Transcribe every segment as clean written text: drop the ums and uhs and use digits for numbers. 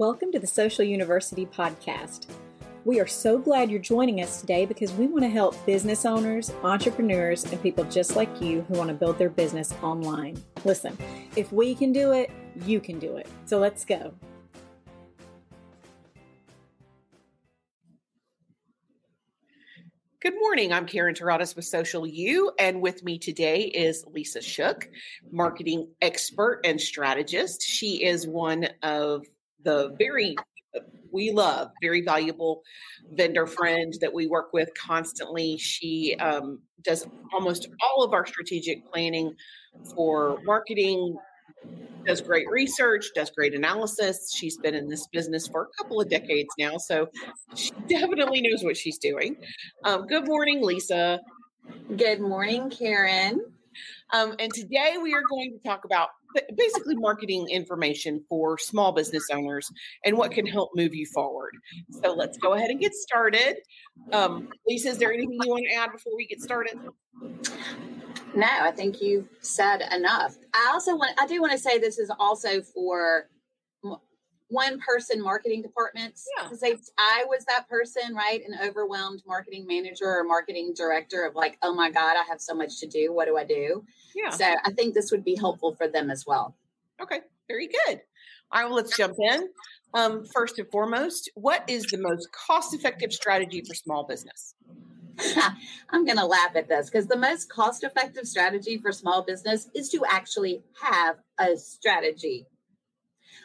Welcome to the Social University podcast. We are so glad you're joining us today because we want to help business owners, entrepreneurs, and people just like you who want to build their business online. Listen, if we can do it, you can do it. So let's go. Good morning. I'm Karen Terradas with Social U, and with me today is Lisa Schuck, marketing expert and strategist. She is one of the very valuable vendor friend that we work with constantly. She does almost all of our strategic planning for marketing, does great research, does great analysis. She's been in this business for a couple of decades now, so she definitely knows what she's doing. Good morning, Lisa. Good morning, Karen. And today we are going to talk about basically marketing information for small business owners and what can help move you forward. So let's go ahead and get started. Lisa, is there anything you want to add before we get started? No, I think you've said enough. I do want to say this is also for one-person marketing departments. Because I was that person, right? An overwhelmed marketing manager or marketing director of like, oh my God, I have so much to do. What do I do? Yeah. So I think this would be helpful for them as well. Okay, very good. All right, well, let's jump in. First and foremost, what is the most cost-effective strategy for small business? I'm going to laugh at this because the most cost-effective strategy for small business is to actually have a strategy.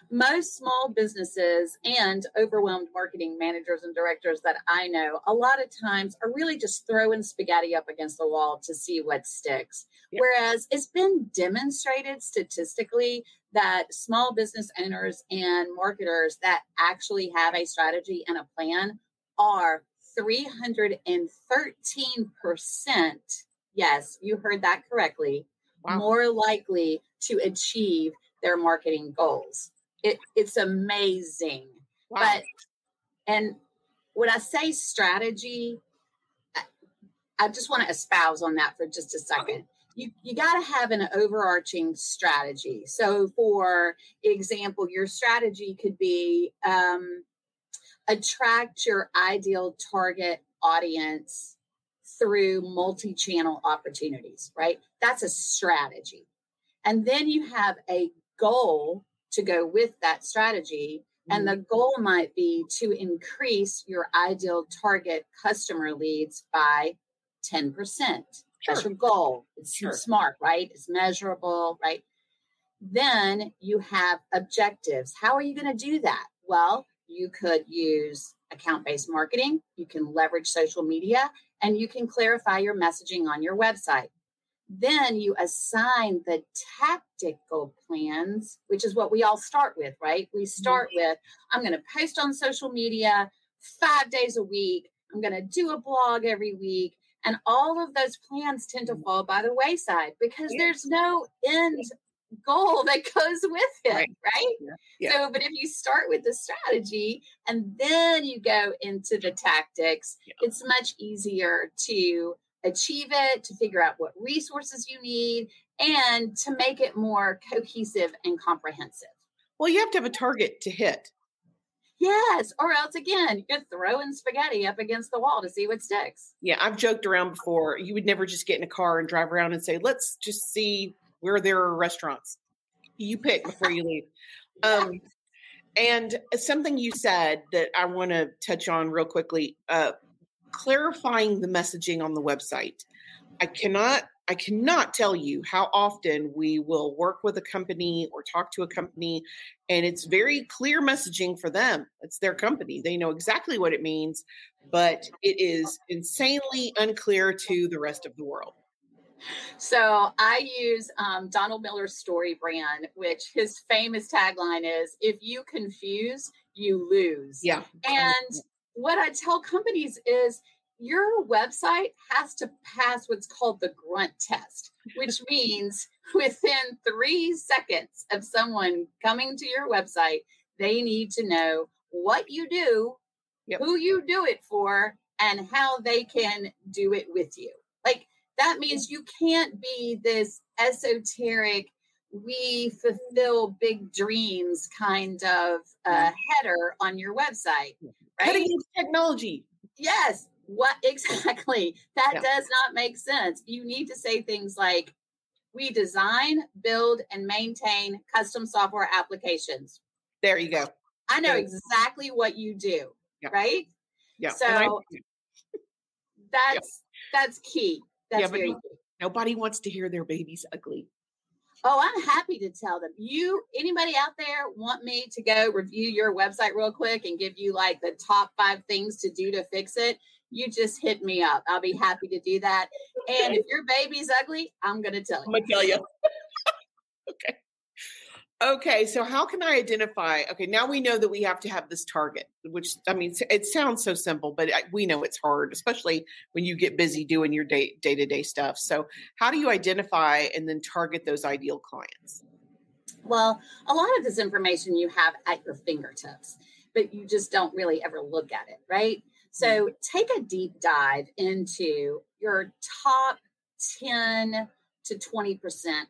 Most small businesses and overwhelmed marketing managers and directors that I know, a lot of times are really just throwing spaghetti up against the wall to see what sticks. Yeah. Whereas it's been demonstrated statistically that small business owners and marketers that actually have a strategy and a plan are 313%, yes, you heard that correctly, wow, more likely to achieve their marketing goals. It's amazing. Wow. And when I say strategy, I just want to espouse on that for just a second. Okay. You got to have an overarching strategy. So for example, your strategy could be attract your ideal target audience through multi-channel opportunities, right? That's a strategy. And then you have a goal to go with that strategy. And the goal might be to increase your ideal target customer leads by 10%. Sure. That's your goal. It's smart, right? It's measurable, right? Then you have objectives. How are you going to do that? Well, you could use account-based marketing. You can leverage social media, and you can clarify your messaging on your website. Then you assign the tactical plans, which is what we all start with, right? We start with, I'm going to post on social media 5 days a week. I'm going to do a blog every week. And all of those plans tend to fall by the wayside because there's no end goal that goes with it, right? Yeah. So, but if you start with the strategy and then you go into the tactics, it's much easier to achieve it, to figure out what resources you need, and to make it more cohesive and comprehensive. Well, you have to have a target to hit. Yes, or else again, you're throwing spaghetti up against the wall to see what sticks. Yeah, I've joked around before. You would never just get in a car and drive around and say, let's just see where there are restaurants. You pick before you leave. And something you said that I want to touch on real quickly, clarifying the messaging on the website. I cannot tell you how often we will work with a company or talk to a company, and it's very clear messaging for them. It's their company. They know exactly what it means, but it is insanely unclear to the rest of the world. So I use Donald Miller's story brand, which his famous tagline is, if you confuse, you lose. Yeah. And what I tell companies is your website has to pass what's called the grunt test, which means within 3 seconds of someone coming to your website, they need to know what you do, who you do it for, and how they can do it with you. Like, that means you can't be this esoteric we fulfill big dreams kind of header on your website, right? Cutting edge technology. Yes. What exactly? That does not make sense. You need to say things like, we design, build, and maintain custom software applications. There you go. I know exactly what you do, right? Yeah. So that's key. That's very key. Nobody wants to hear their baby's ugly. Oh, I'm happy to tell them. Anybody out there want me to go review your website real quick and give you like the top 5 things to do to fix it? You just hit me up. I'll be happy to do that. And if your baby's ugly, I'm going to tell you. I'm going to tell you. Okay. Okay. So how can I identify? Okay. Now we know that we have to have this target, which, I mean, it sounds so simple, but we know it's hard, especially when you get busy doing your day-to-day stuff. So how do you identify and then target those ideal clients? Well, a lot of this information you have at your fingertips, but you just don't really ever look at it, right? So take a deep dive into your top 10 to 20%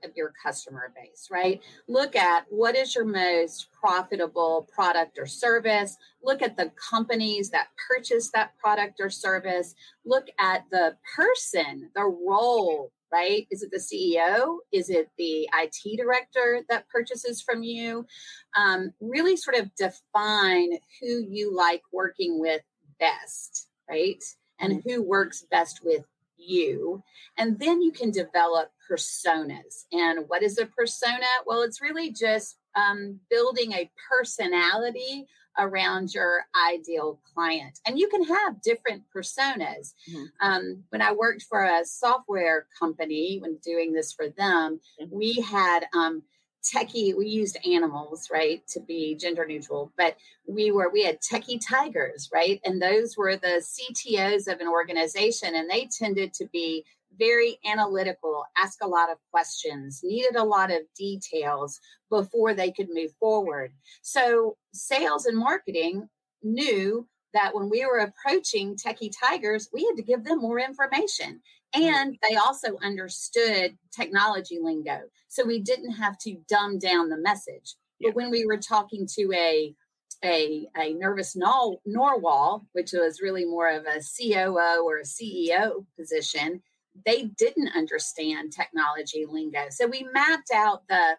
of your customer base, right? Look at what is your most profitable product or service. Look at the companies that purchase that product or service. Look at the person, the role, right? Is it the CEO? Is it the IT director that purchases from you? Really sort of define who you like working with best, right? And who works best with you. And then you can develop personas. And what is a persona? Well, it's really just building a personality around your ideal client. And you can have different personas. When I worked for a software company, when doing this for them, we had techie, we used animals, right, to be gender neutral, but we had techie tigers, right? And those were the CTOs of an organization, and they tended to be very analytical, ask a lot of questions, needed a lot of details before they could move forward. So sales and marketing knew that when we were approaching techie tigers, we had to give them more information. And they also understood technology lingo. So we didn't have to dumb down the message. But when we were talking to a nervous narwhal, which was really more of a COO or a CEO position, they didn't understand technology lingo. So we mapped out the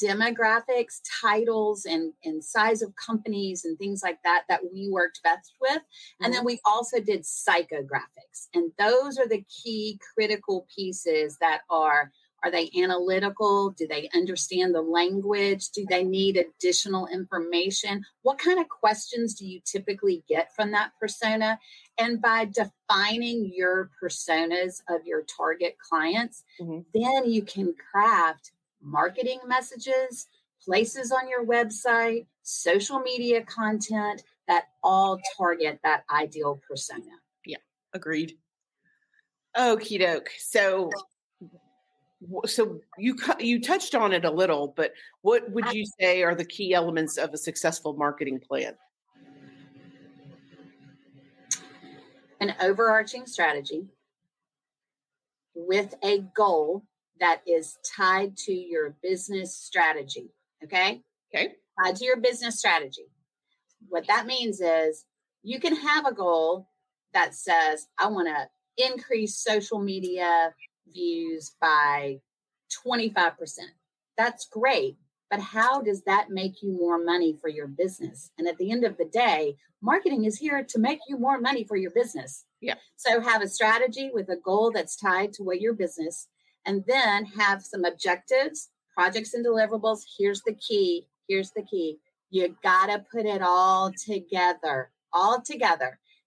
demographics, titles, and size of companies and things like that we worked best with. And then we also did psychographics. And those are the key critical pieces that are they analytical? Do they understand the language? Do they need additional information? What kind of questions do you typically get from that persona? And by defining your personas of your target clients, then you can craft marketing messages, places on your website, social media content that all target that ideal persona. Yeah, agreed. Okie doke. So you touched on it a little, but what would you say are the key elements of a successful marketing plan? An overarching strategy with a goal that is tied to your business strategy. Okay. Tied to your business strategy. What that means is you can have a goal that says, I want to increase social media views by 25%. That's great. But how does that make you more money for your business? And at the end of the day, marketing is here to make you more money for your business. Yeah. So have a strategy with a goal that's tied to what your business, and then have some objectives, projects, and deliverables. Here's the key. You got to put it all together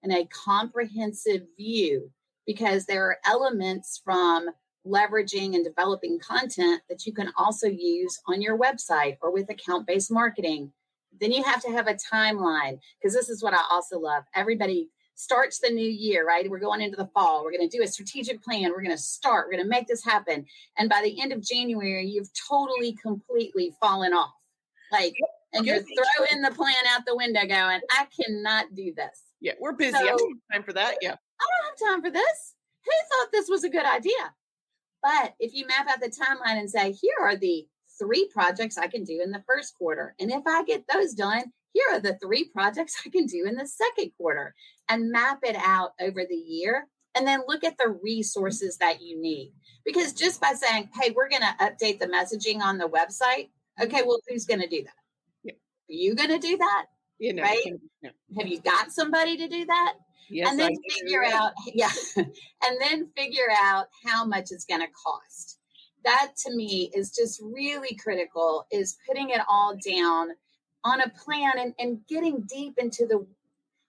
in a comprehensive view, because there are elements from leveraging and developing content that you can also use on your website or with account-based marketing. Then you have to have a timeline, because this is what I also love. Everybody starts the new year, right? We're going into the fall. We're going to do a strategic plan. We're going to make this happen. And by the end of January, you've totally, completely fallen off. And you're throwing the plan out the window going, I cannot do this. Yeah, we're busy. I don't have time for that. Yeah. I don't have time for this. Who thought this was a good idea? But if you map out the timeline and say, here are the 3 projects I can do in the first quarter. And if I get those done, here are the 3 projects I can do in the second quarter, and map it out over the year. And then look at the resources that you need. Because just by saying, hey, we're going to update the messaging on the website. Okay, well, who's going to do that? Yeah. Are you going to do that? Right? No. Have you got somebody to do that? Yes, and then figure out, and then figure out how much it's going to cost. That to me is just really critical, is putting it all down on a plan and getting deep into the,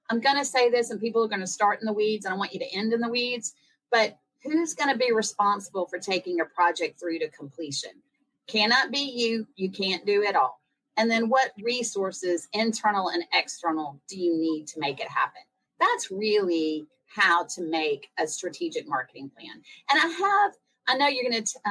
I'm going to say this and people are going to start in the weeds and I want you to end in the weeds, but who's going to be responsible for taking a project through to completion? Cannot be you. You can't do it all. And then what resources, internal and external, do you need to make it happen? That's really how to make a strategic marketing plan. And I know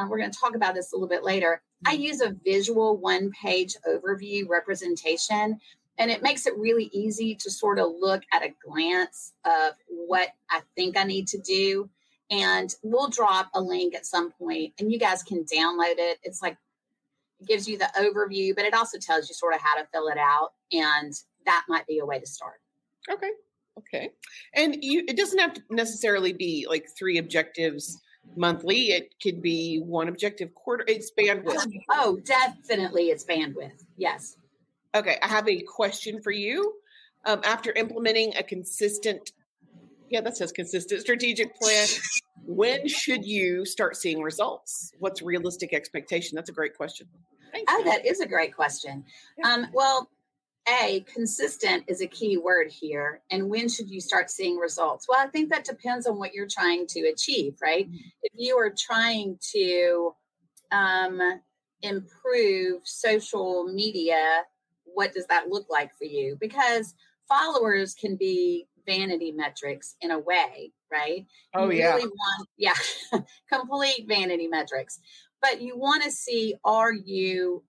we're going to talk about this a little bit later. I use a visual 1-page overview representation, and it makes it really easy to sort of look at a glance of what I think I need to do. And we'll drop a link at some point and you guys can download it. It's like, it gives you the overview, but it also tells you sort of how to fill it out. And that might be a way to start. Okay. And it doesn't have to necessarily be like 3 objectives monthly. It could be 1 objective quarter. It's bandwidth. Oh, definitely. It's bandwidth. Yes. Okay. I have a question for you. After implementing a consistent strategic plan, when should you start seeing results? What's realistic expectation? That's a great question. Thanks. Oh, that is a great question. Yeah. Consistent is a key word here. And when should you start seeing results? Well, I think that depends on what you're trying to achieve, right? Mm-hmm. If you are trying to improve social media, what does that look like for you? Because followers can be vanity metrics in a way, right? Really complete vanity metrics. But you want to see, are you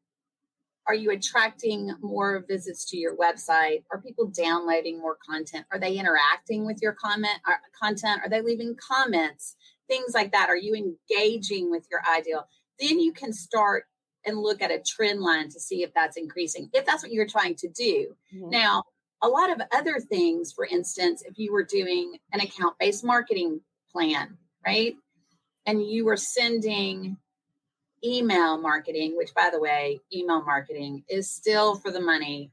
attracting more visits to your website? Are people downloading more content? Are they interacting with your content? Are they leaving comments? Things like that. Are you engaging with your ideal? Then you can start and look at a trend line to see if that's increasing, if that's what you're trying to do. Mm-hmm. Now, a lot of other things, for instance, if you were doing an account-based marketing plan, right? And you were sending email marketing, which, by the way, email marketing is still for the money,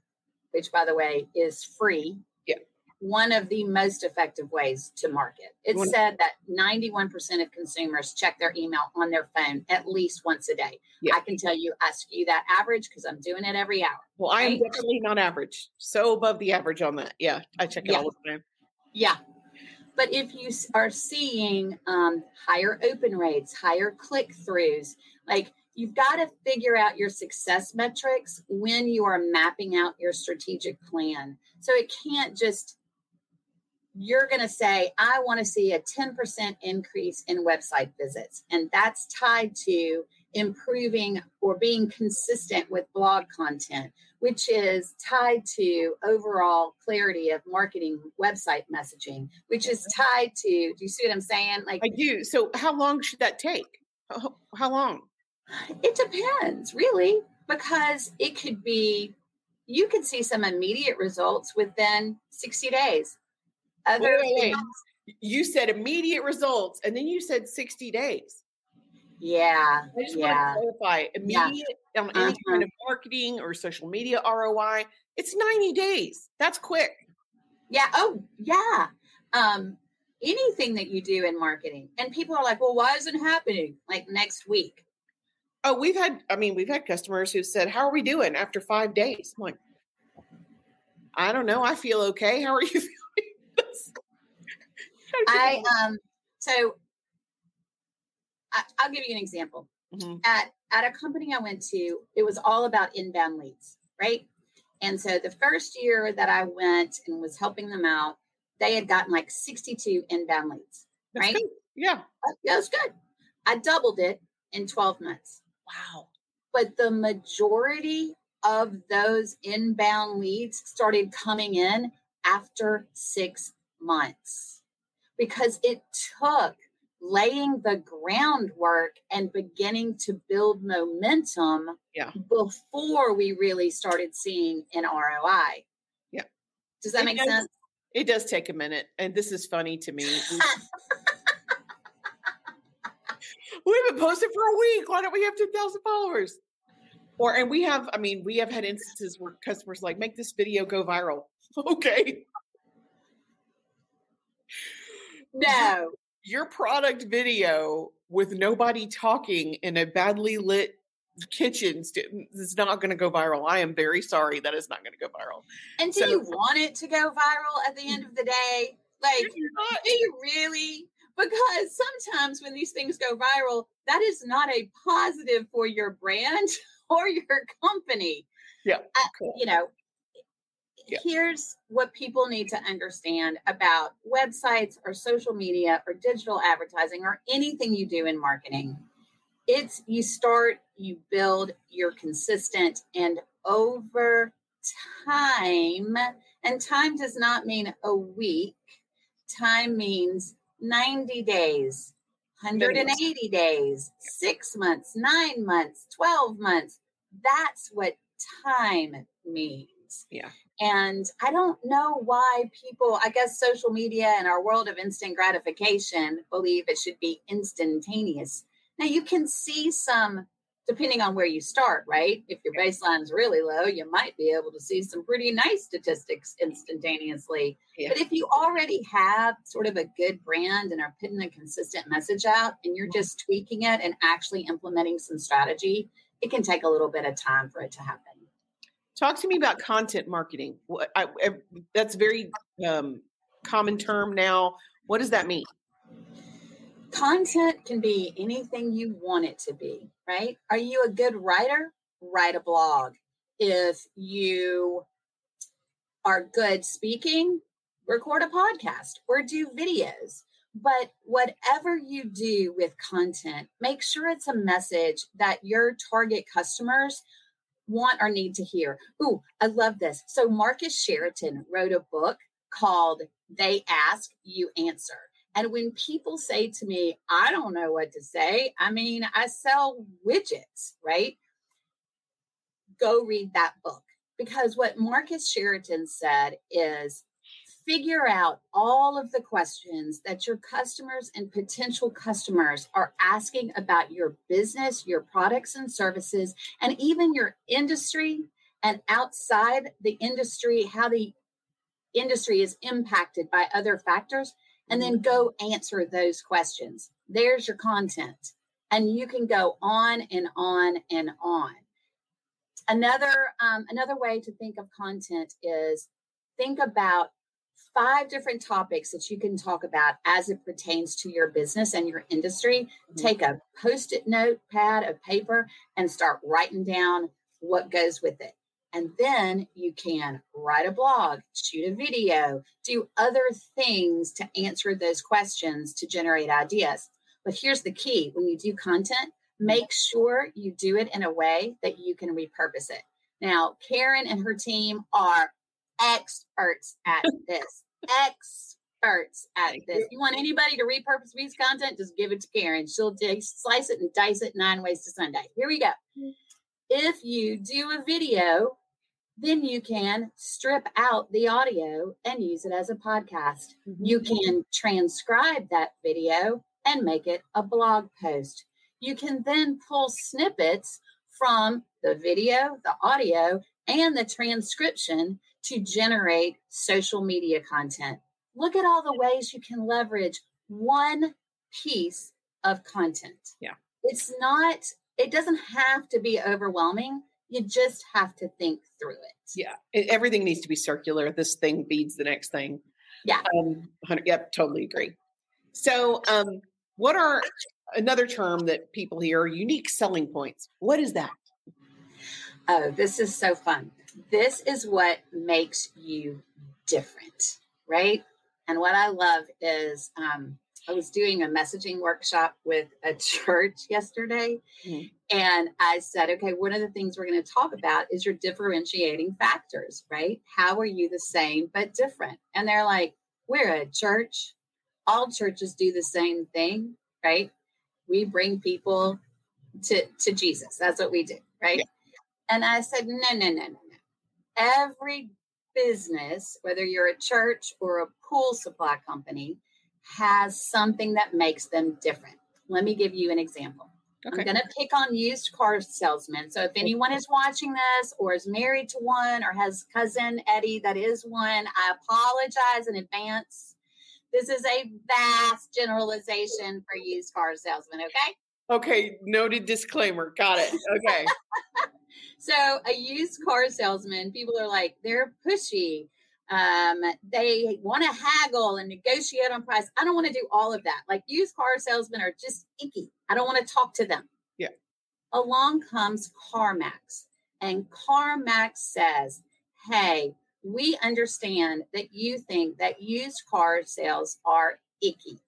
which, by the way, is free. Yeah. One of the most effective ways to market. It's said that 91% of consumers check their email on their phone at least once a day. Yeah. I can tell you, I skew that average because I'm doing it every hour. Well, I am definitely not average. So above the average on that. Yeah. I check it all the time. Yeah. But if you are seeing higher open rates, higher click-throughs, like you've got to figure out your success metrics when you are mapping out your strategic plan. So it can't just, you're going to say, I want to see a 10% increase in website visits. And that's tied to improving or being consistent with blog content, which is tied to overall clarity of marketing website messaging, which is tied to, do you see what I'm saying? Like, I do. So how long should that take? How long? It depends, really, because it could be, you could see some immediate results within 60 days. Wait. You said immediate results, and then you said 60 days. Yeah. I just want to clarify, immediate on any kind of marketing or social media ROI, it's 90 days. That's quick. Yeah. Oh, yeah. Anything that you do in marketing, and people are like, well, why isn't it happening like next week? Oh, we've had customers who said, how are we doing after 5 days? I'm like, I don't know. I feel okay. How are you feeling? I'll give you an example. Mm-hmm. At a company I went to, it was all about inbound leads, right? And so the first year that I went and was helping them out, they had gotten like 62 inbound leads, right? That's good. Yeah. That was good. I doubled it in 12 months. Wow. But the majority of those inbound leads started coming in after 6 months because it took laying the groundwork and beginning to build momentum before we really started seeing an ROI. Yeah. Does that make sense? It does take a minute. And this is funny to me. We haven't posted for a week. Why don't we have 2,000 followers? And we have had instances where customers like, make this video go viral. Okay. No. Your product video with nobody talking in a badly lit kitchen is not going to go viral. I am very sorry that is not going to go viral. And do you want it to go viral at the end of the day? Like, do you really? Because sometimes when these things go viral, that is not a positive for your brand or your company. Yeah. Cool. Here's what people need to understand about websites or social media or digital advertising or anything you do in marketing. It's you start, you build, you're consistent, and over time, and time does not mean a week, time means 90 days, 180 days, 6 months, 9 months, 12 months. That's what time means. Yeah. And I don't know why people, I guess social media and our world of instant gratification believe it should be instantaneous. Now you can see some, depending on where you start, right? If your baseline is really low, you might be able to see some pretty nice statistics instantaneously. Yeah. But if you already have sort of a good brand and are putting a consistent message out and you're just tweaking it and actually implementing some strategy, it can take a little bit of time for it to happen. Talk to me about content marketing. That's a very common term now. What does that mean? Content can be anything you want it to be, right? Are you a good writer? Write a blog. If you are good speaking, record a podcast or do videos. But whatever you do with content, make sure it's a message that your target customers want or need to hear. Ooh, I love this. So Marcus Sheraton wrote a book called They Ask, You Answer. And when people say to me, I don't know what to say, I mean, I sell widgets, right? Go read that book. Because what Marcus Sheraton said is figure out all of the questions that your customers and potential customers are asking about your business, your products and services, and even your industry, and outside the industry, how the industry is impacted by other factors, and then go answer those questions. There's your content. And you can go on and on and on. Another way to think of content is think about 5 different topics that you can talk about as it pertains to your business and your industry. Mm-hmm. Take a Post-it notepad of paper and start writing down what goes with it. And then you can write a blog, shoot a video, do other things to answer those questions to generate ideas. But here's the key. When you do content, make sure you do it in a way that you can repurpose it. Now, Karen and her team are experts at this. Experts at this. You want anybody to repurpose piece of content, just give it to Karen. She'll slice it and dice it 9 ways to Sunday. Here we go. If you do a video, then you can strip out the audio and use it as a podcast. Mm-hmm. You can transcribe that video and make it a blog post. You can then pull snippets from the video, the audio, and the transcription to generate social media content. Look at all the ways you can leverage one piece of content. Yeah. It doesn't have to be overwhelming. You just have to think through it. Yeah. Everything needs to be circular. This thing feeds the next thing. Yeah. Yep. Totally agree. So, what are another term that people hear are unique selling points? What is that? Oh, this is so fun. This is what makes you different, right? And what I love is I was doing a messaging workshop with a church yesterday. Mm-hmm. And I said, okay, one of the things we're going to talk about is your differentiating factors, right? How are you the same but different? And they're like, we're a church. All churches do the same thing. right? We bring people to Jesus. That's what we do, right? Yeah. And I said, no. Every business, whether you're a church or a pool supply company, has something that makes them different. Let me give you an example. Okay. I'm going to pick on used car salesmen. So if anyone is watching this or is married to one or has cousin Eddie that is one, I apologize in advance. This is a vast generalization for used car salesmen, okay? Okay, noted disclaimer. Got it. Okay. So a used car salesman, people are like, they're pushy. They want to haggle and negotiate on price. I don't want to do all of that. Like used car salesmen are just icky. I don't want to talk to them. Yeah. Along comes CarMax, and CarMax says, hey, we understand that you think that used car sales are icky.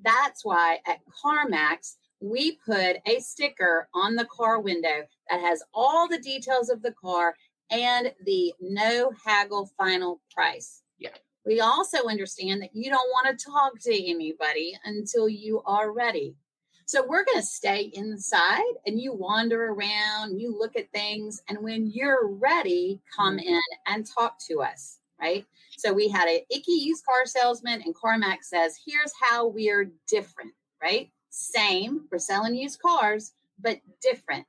That's why at CarMax, we put a sticker on the car window that has all the details of the car and the no haggle final price. Yeah. We also understand that you don't want to talk to anybody until you are ready. So we're going to stay inside and you wander around, you look at things, and when you're ready, come in and talk to us, right? So we had an icky used car salesman, and CarMax says, here's how we're different, right? Same, we're selling used cars, but different.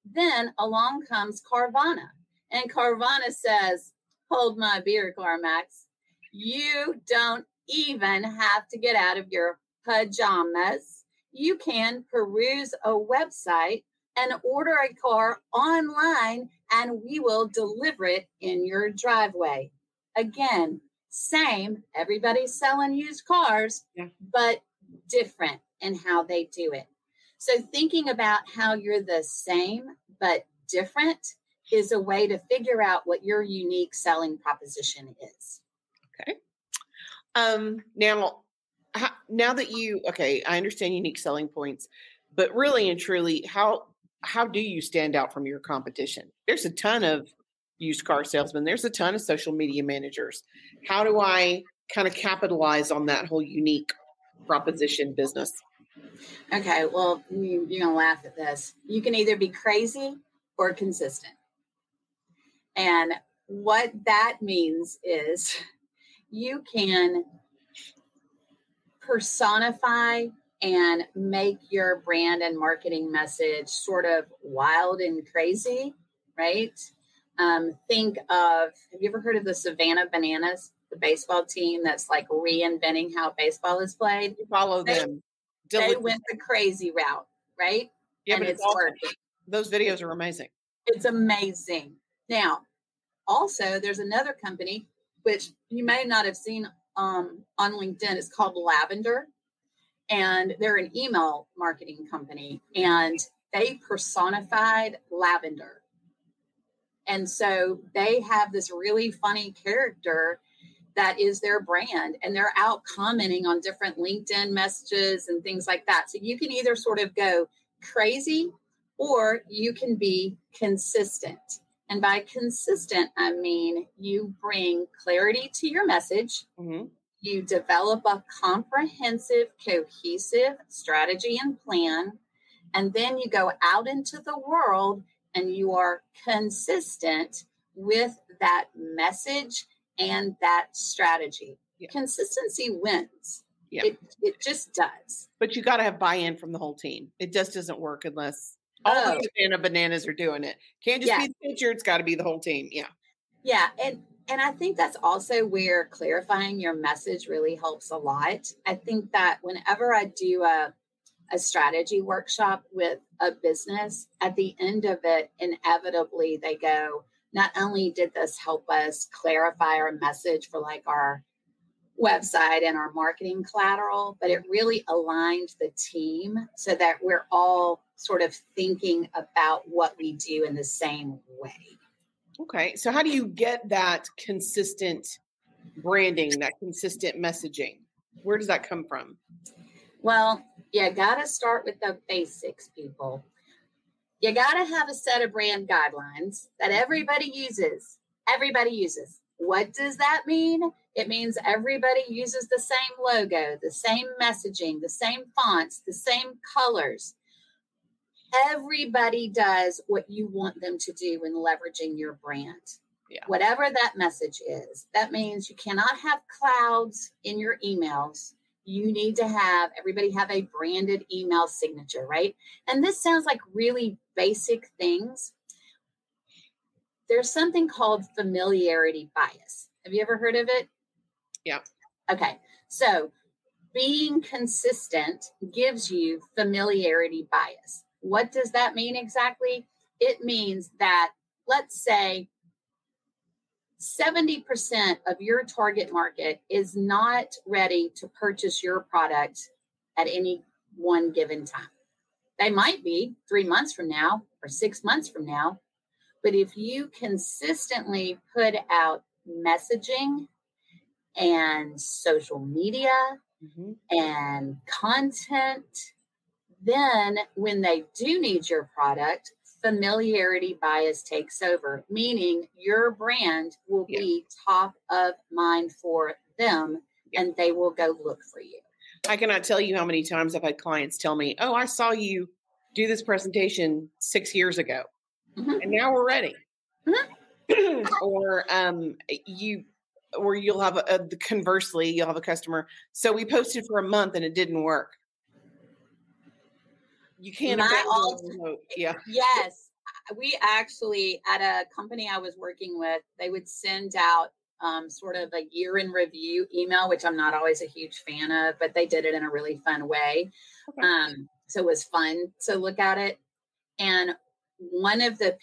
Then along comes Carvana, and Carvana says, hold my beer, CarMax. You don't even have to get out of your pajamas. You can peruse a website and order a car online, and we will deliver it in your driveway. Again, same, everybody's selling used cars, but different in how they do it. So thinking about how you're the same but different is a way to figure out what your unique selling proposition is. Okay. Now that I understand unique selling points, but really and truly, how do you stand out from your competition? There's a ton of used car salesmen. There's a ton of social media managers. How do I kind of capitalize on that whole unique proposition business? Okay, well, you're going to laugh at this. You can either be crazy or consistent. And what that means is you can personify and make your brand and marketing message sort of wild and crazy, right? Think of, have you ever heard of the Savannah Bananas, the baseball team that's like reinventing how baseball is played? You follow them. They went the crazy route, right? Yeah, and but it's working. Those videos are amazing. It's amazing. Now, also, there's another company, which you may not have seen on LinkedIn. It's called Lavender, and they're an email marketing company, and they personified lavender. And so they have this really funny character that is their brand, and they're out commenting on different LinkedIn messages and things like that. So you can either sort of go crazy or you can be consistent. And by consistent, I mean you bring clarity to your message. Mm-hmm. You develop a comprehensive, cohesive strategy and plan. And then you go out into the world and you are consistent with that message and that strategy. Yeah. Consistency wins. Yeah. It just does. But you got to have buy-in from the whole team. It just doesn't work unless all the Savannah Bananas are doing it. Can't just be the pitcher. It's got to be the whole team. Yeah. Yeah. And I think that's also where clarifying your message really helps a lot. I think that whenever I do a strategy workshop with a business, at the end of it, inevitably they go, not only did this help us clarify our message for like our website and our marketing collateral, but it really aligned the team so that we're all sort of thinking about what we do in the same way. Okay. So how do you get that consistent branding, that consistent messaging? Where does that come from? Well, you got to start with the basics, people. You got to have a set of brand guidelines that everybody uses. Everybody uses. What does that mean? It means everybody uses the same logo, the same messaging, the same fonts, the same colors. Everybody does what you want them to do when leveraging your brand. Yeah. Whatever that message is. That means you cannot have clouds in your emails. You need to have everybody have a branded email signature, right? And this sounds like really basic things. There's something called familiarity bias. Have you ever heard of it? Yeah. Okay. So being consistent gives you familiarity bias. What does that mean exactly? It means that, let's say, 70% of your target market is not ready to purchase your product at any one given time. They might be 3 months from now or 6 months from now. But if you consistently put out messaging and social media and content, then when they do need your product, familiarity bias takes over, meaning your brand will be top of mind for them and they will go look for you. I cannot tell you how many times I've had clients tell me, oh, I saw you do this presentation 6 years ago and now we're ready. Or you'll have conversely, you'll have a customer. So we posted for a month and it didn't work. You can't. Yes. We actually, at a company I was working with, they would send out sort of a year in review email, which I'm not always a huge fan of, but they did it in a really fun way. Okay. So it was fun to look at it. And one of the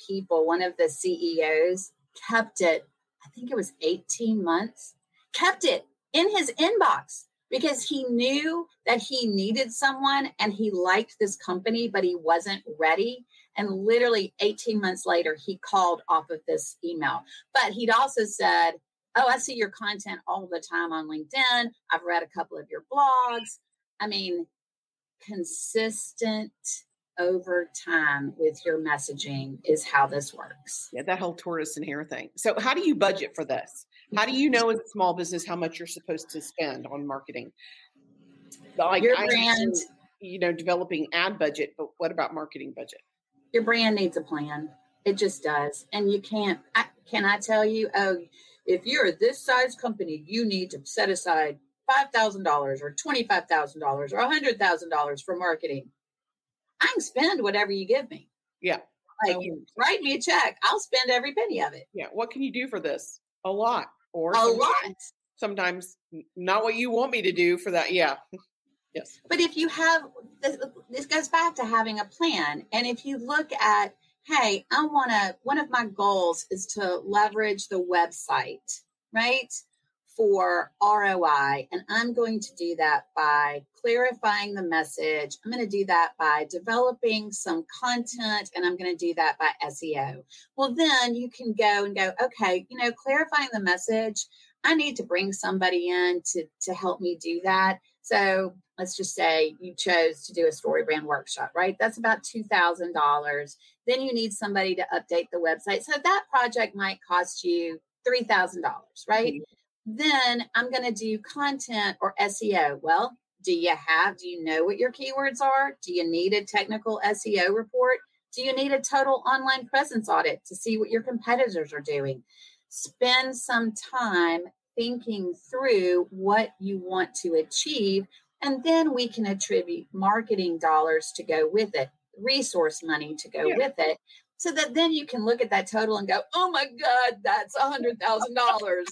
CEOs kept it, I think it was 18 months, kept it in his inbox because he knew that he needed someone and he liked this company, but he wasn't ready. And literally 18 months later, he called off of this email. But he'd also said, oh, I see your content all the time on LinkedIn. I've read a couple of your blogs. I mean, consistent over time with your messaging is how this works. Yeah, that whole tortoise and hare thing. So how do you budget for this? How do you know as a small business how much you're supposed to spend on marketing? Like your brand, developing ad budget, but what about marketing budget? Your brand needs a plan. It just does. And you can't, can I tell you, if you're this size company, you need to set aside $5,000 or $25,000 or $100,000 for marketing. I can spend whatever you give me. Yeah. Like, write me a check. I'll spend every penny of it. Yeah. What can you do for this? A lot. Or a lot. Sometimes not what you want me to do for that. Yeah. Yes. But if you have, this goes back to having a plan. And if you look at, hey, one of my goals is to leverage the website, right? For ROI. And I'm going to do that by clarifying the message. I'm going to do that by developing some content, and I'm going to do that by SEO. Well, then you can go, okay, clarifying the message, I need to bring somebody in to help me do that. So let's just say you chose to do a story brand workshop, right? That's about $2,000. Then you need somebody to update the website. So that project might cost you $3,000, right? Mm-hmm. Then I'm going to do content or SEO. Well, do you know what your keywords are? Do you need a technical SEO report? Do you need a total online presence audit to see what your competitors are doing? Spend some time thinking through what you want to achieve, and then we can attribute marketing dollars to go with it, resource money to go with it, so that then you can look at that total and go, oh my God, that's $100,000.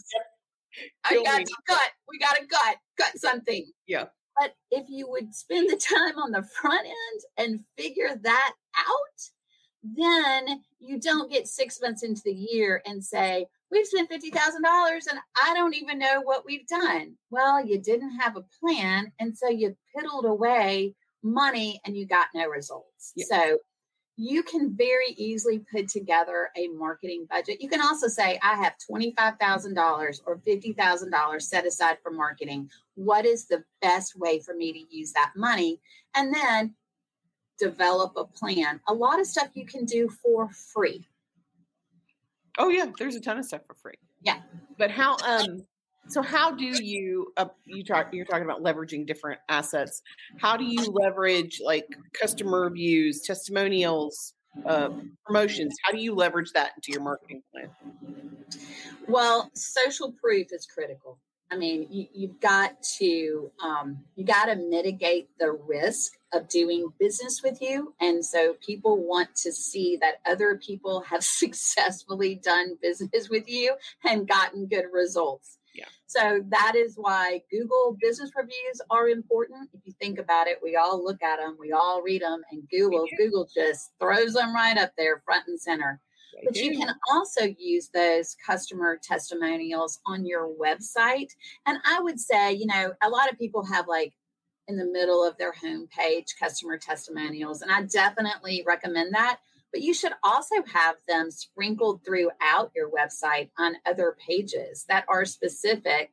We got to gut something. Yeah. But if you would spend the time on the front end and figure that out, then you don't get 6 months into the year and say, we've spent $50,000 and I don't even know what we've done. Well, you didn't have a plan. And so you piddled away money and you got no results. Yeah. So you can very easily put together a marketing budget. You can also say, I have $25,000 or $50,000 set aside for marketing. What is the best way for me to use that money? And then develop a plan. A lot of stuff you can do for free. Oh, yeah. There's a ton of stuff for free. Yeah. But so how do you, you're talking about leveraging different assets. How do you leverage like customer reviews, testimonials, promotions? How do you leverage that into your marketing plan? Well, social proof is critical. I mean, you've got to mitigate the risk of doing business with you, and so people want to see that other people have successfully done business with you and gotten good results. Yeah. So that is why Google business reviews are important. If you think about it, we all look at them, we all read them, and Google just throws them right up there front and center. But you can also use those customer testimonials on your website. And I would say, a lot of people have like in the middle of their homepage customer testimonials, and I definitely recommend that. But you should also have them sprinkled throughout your website on other pages that are specific.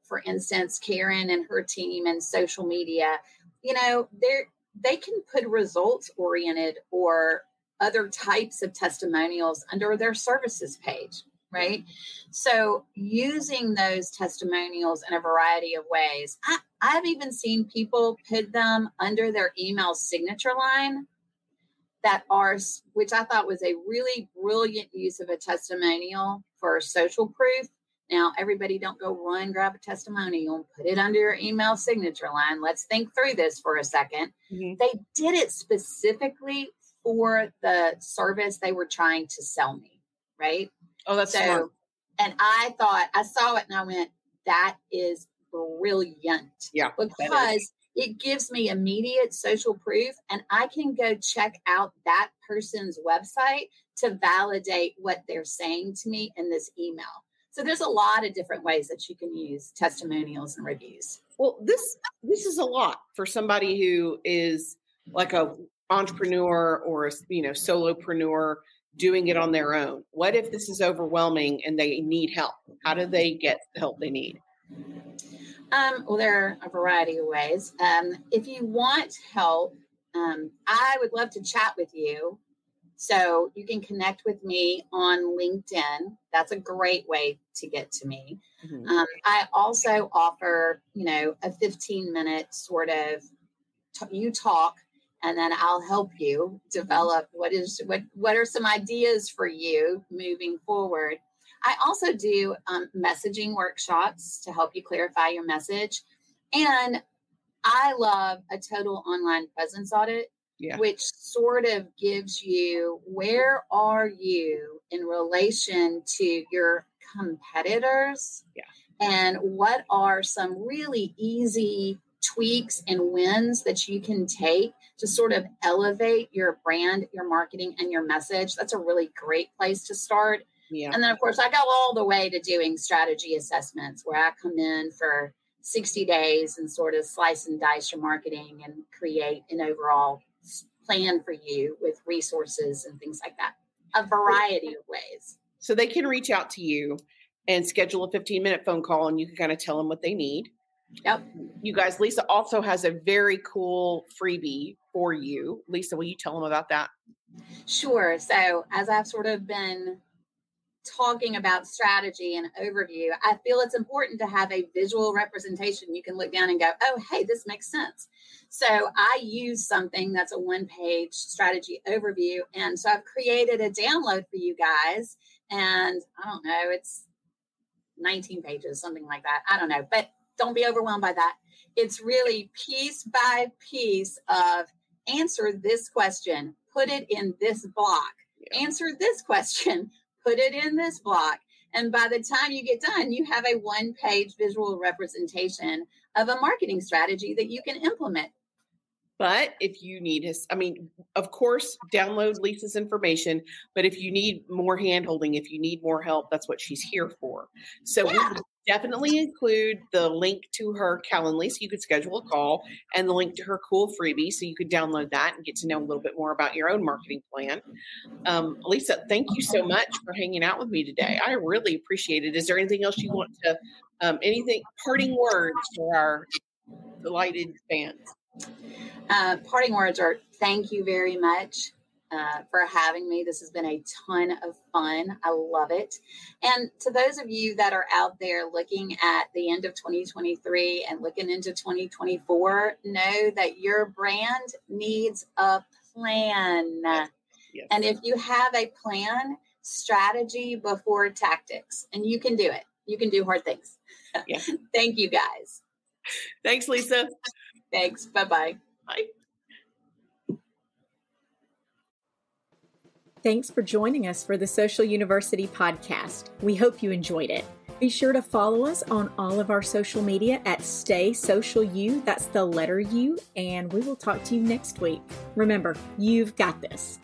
For instance, Karen and her team and social media, they can put results oriented or other types of testimonials under their services page, right? So using those testimonials in a variety of ways. I've even seen people put them under their email signature line which I thought was a really brilliant use of a testimonial for social proof. Now, everybody don't go run, grab a testimonial and put it under your email signature line. Let's think through this for a second. Mm-hmm. They did it specifically for the service they were trying to sell me, right? Oh, that's smart. And I saw it and I went, that is brilliant. Yeah. Because it gives me immediate social proof and I can go check out that person's website to validate what they're saying to me in this email. So there's a lot of different ways that you can use testimonials and reviews. Well, this is a lot for somebody who is like a entrepreneur or a solopreneur doing it on their own. What if this is overwhelming and they need help? How do they get the help they need? Well, there are a variety of ways. If you want help, I would love to chat with you. So you can connect with me on LinkedIn. That's a great way to get to me. Mm-hmm. I also offer, a 15-minute sort of you talk, and then I'll help you develop what are some ideas for you moving forward. I also do messaging workshops to help you clarify your message. And I love a total online presence audit, which sort of gives you where are you in relation to your competitors and what are some really easy tweaks and wins that you can take to sort of elevate your brand, your marketing, and your message. That's a really great place to start. Yeah. And then, of course, I go all the way to doing strategy assessments where I come in for 60 days and sort of slice and dice your marketing and create an overall plan for you with resources and things like that. A variety of ways. So they can reach out to you and schedule a 15-minute phone call and you can kind of tell them what they need. Yep. You guys, Lisa also has a very cool freebie for you. Lisa, will you tell them about that? Sure. So as I've sort of been talking about strategy and overview, I feel it's important to have a visual representation. You can look down and go, oh, hey, this makes sense. So I use something that's a one-page strategy overview. And so I've created a download for you guys. And I don't know, it's 19 pages, something like that. I don't know, but don't be overwhelmed by that. It's really piece by piece of answer this question, put it in this block, answer this question, put it in this block. And by the time you get done, you have a one-page visual representation of a marketing strategy that you can implement. But if you need of course, download Lisa's information. But if you need more hand-holding, if you need more help, that's what she's here for. So we would definitely include the link to her Calendly so you could schedule a call and the link to her cool freebie so you could download that and get to know a little bit more about your own marketing plan. Lisa, thank you so much for hanging out with me today. I really appreciate it. Is there anything else you want to, parting words for our delighted fans? Parting words are thank you very much. for having me. This has been a ton of fun. I love it. And to those of you that are out there looking at the end of 2023 and looking into 2024, know that your brand needs a plan. Yes. Yes. And if you have a plan, strategy before tactics, and you can do it. You can do hard things. Yeah. Thank you, guys. Thanks, Lisa. Thanks. Bye-bye. Bye. Thanks for joining us for the Social University podcast. We hope you enjoyed it. Be sure to follow us on all of our social media at Stay Social U. That's the letter U. And we will talk to you next week. Remember, you've got this.